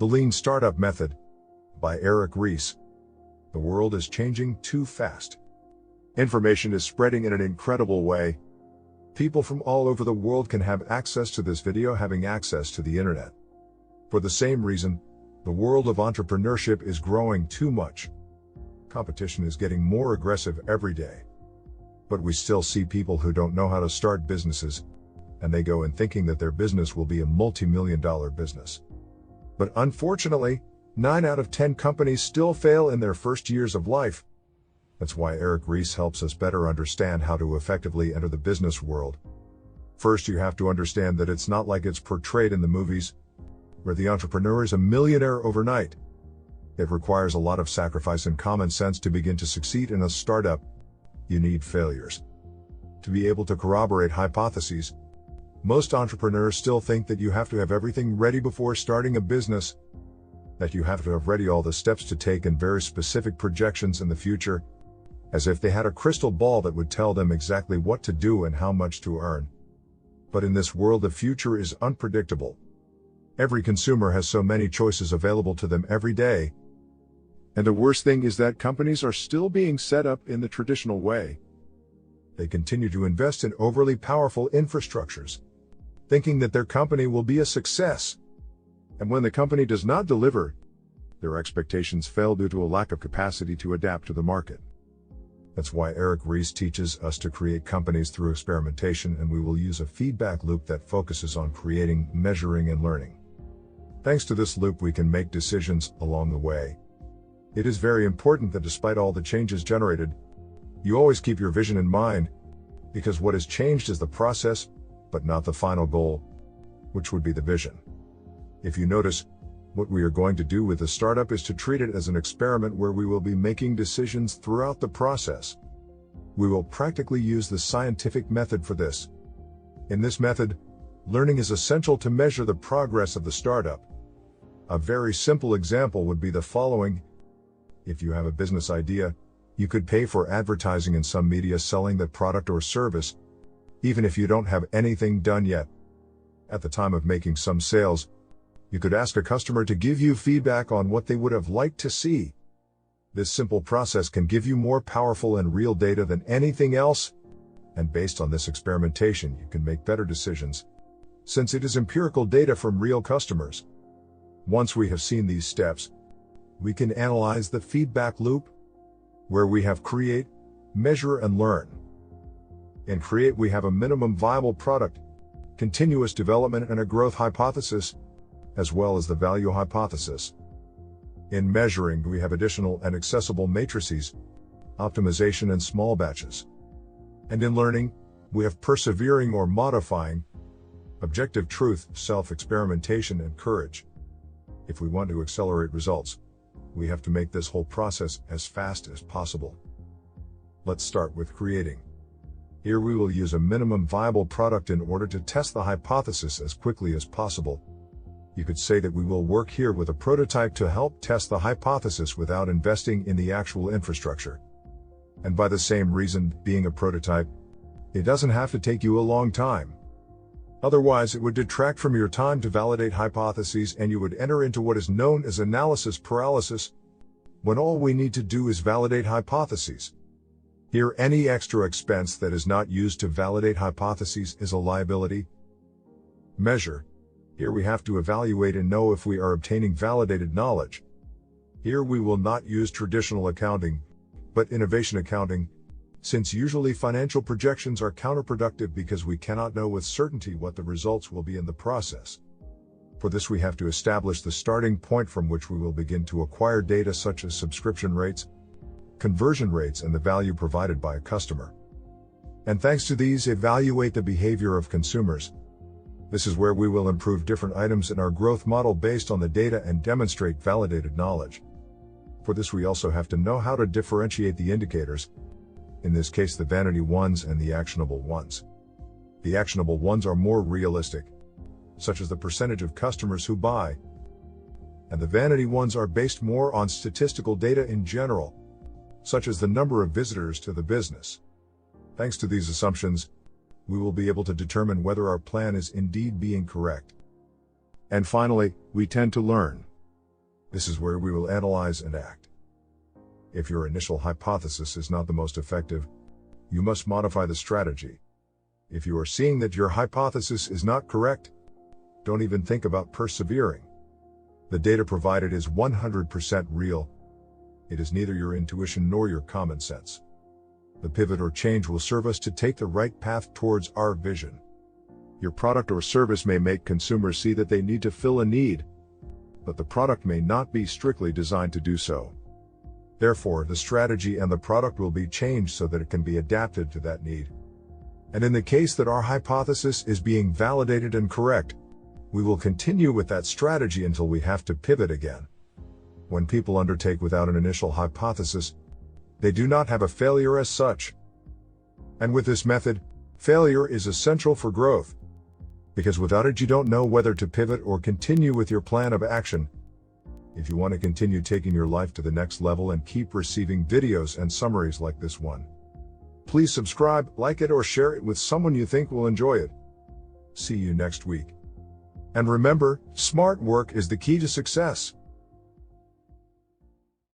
The Lean Startup Method by Ries. The world is changing too fast. Information is spreading in an incredible way. People from all over the world can have access to this video, having access to the internet. For the same reason, the world of entrepreneurship is growing too much. Competition is getting more aggressive every day. But we still see people who don't know how to start businesses, and they go in thinking that their business will be a multi-million-dollar business. But unfortunately, 9 out of 10 companies still fail in their first years of life. That's why Ries helps us better understand how to effectively enter the business world. First, you have to understand that it's not like it's portrayed in the movies, where the entrepreneur is a millionaire overnight. It requires a lot of sacrifice and common sense to begin to succeed in a startup. You need failures. To be able to corroborate hypotheses, most entrepreneurs still think that you have to have everything ready before starting a business, that you have to have ready all the steps to take and very specific projections in the future, as if they had a crystal ball that would tell them exactly what to do and how much to earn. But in this world, the future is unpredictable. Every consumer has so many choices available to them every day. And the worst thing is that companies are still being set up in the traditional way. They continue to invest in overly powerful infrastructures, thinking that their company will be a success. And when the company does not deliver, their expectations fail due to a lack of capacity to adapt to the market. That's why Ries teaches us to create companies through experimentation, and we will use a feedback loop that focuses on creating, measuring, and learning. Thanks to this loop, we can make decisions along the way. It is very important that despite all the changes generated, you always keep your vision in mind, because what is changed is the process, but not the final goal, which would be the vision. If you notice, what we are going to do with the startup is to treat it as an experiment where we will be making decisions throughout the process. We will practically use the scientific method for this. In this method, learning is essential to measure the progress of the startup. A very simple example would be the following. If you have a business idea, you could pay for advertising in some media selling that product or service, even if you don't have anything done yet. At the time of making some sales, you could ask a customer to give you feedback on what they would have liked to see. This simple process can give you more powerful and real data than anything else, and based on this experimentation, you can make better decisions, since it is empirical data from real customers. Once we have seen these steps, we can analyze the feedback loop, where we have create, measure, and learn. In create, we have a minimum viable product, continuous development, and a growth hypothesis, as well as the value hypothesis. In measuring, we have additional and accessible matrices, optimization, and small batches. And in learning, we have persevering or modifying, objective truth, self-experimentation, and courage. If we want to accelerate results, we have to make this whole process as fast as possible. Let's start with creating. Here we will use a minimum viable product in order to test the hypothesis as quickly as possible. You could say that we will work here with a prototype to help test the hypothesis without investing in the actual infrastructure. And by the same reason, being a prototype, it doesn't have to take you a long time. Otherwise, it would detract from your time to validate hypotheses, and you would enter into what is known as analysis paralysis, when all we need to do is validate hypotheses. Here, any extra expense that is not used to validate hypotheses is a liability. Measure. Here we have to evaluate and know if we are obtaining validated knowledge. Here we will not use traditional accounting, but innovation accounting, since usually financial projections are counterproductive because we cannot know with certainty what the results will be in the process. For this, we have to establish the starting point from which we will begin to acquire data such as subscription rates, conversion rates, and the value provided by a customer. And thanks to these, evaluate the behavior of consumers. This is where we will improve different items in our growth model based on the data and demonstrate validated knowledge. For this, we also have to know how to differentiate the indicators, in this case the vanity ones and the actionable ones. The actionable ones are more realistic, such as the percentage of customers who buy, and the vanity ones are based more on statistical data in general, such as the number of visitors to the business. Thanks to these assumptions, we will be able to determine whether our plan is indeed being correct. And finally, we tend to learn. This is where we will analyze and act. If your initial hypothesis is not the most effective, you must modify the strategy. If you are seeing that your hypothesis is not correct, don't even think about persevering. The data provided is 100% real. It is neither your intuition nor your common sense. The pivot or change will serve us to take the right path towards our vision. Your product or service may make consumers see that they need to fill a need, but the product may not be strictly designed to do so. Therefore, the strategy and the product will be changed so that it can be adapted to that need. And in the case that our hypothesis is being validated and correct, we will continue with that strategy until we have to pivot again. When people undertake without an initial hypothesis, they do not have a failure as such. And with this method, failure is essential for growth. Because without it you don't know whether to pivot or continue with your plan of action. If you want to continue taking your life to the next level and keep receiving videos and summaries like this one, please subscribe, like it, or share it with someone you think will enjoy it. See you next week. And remember, smart work is the key to success.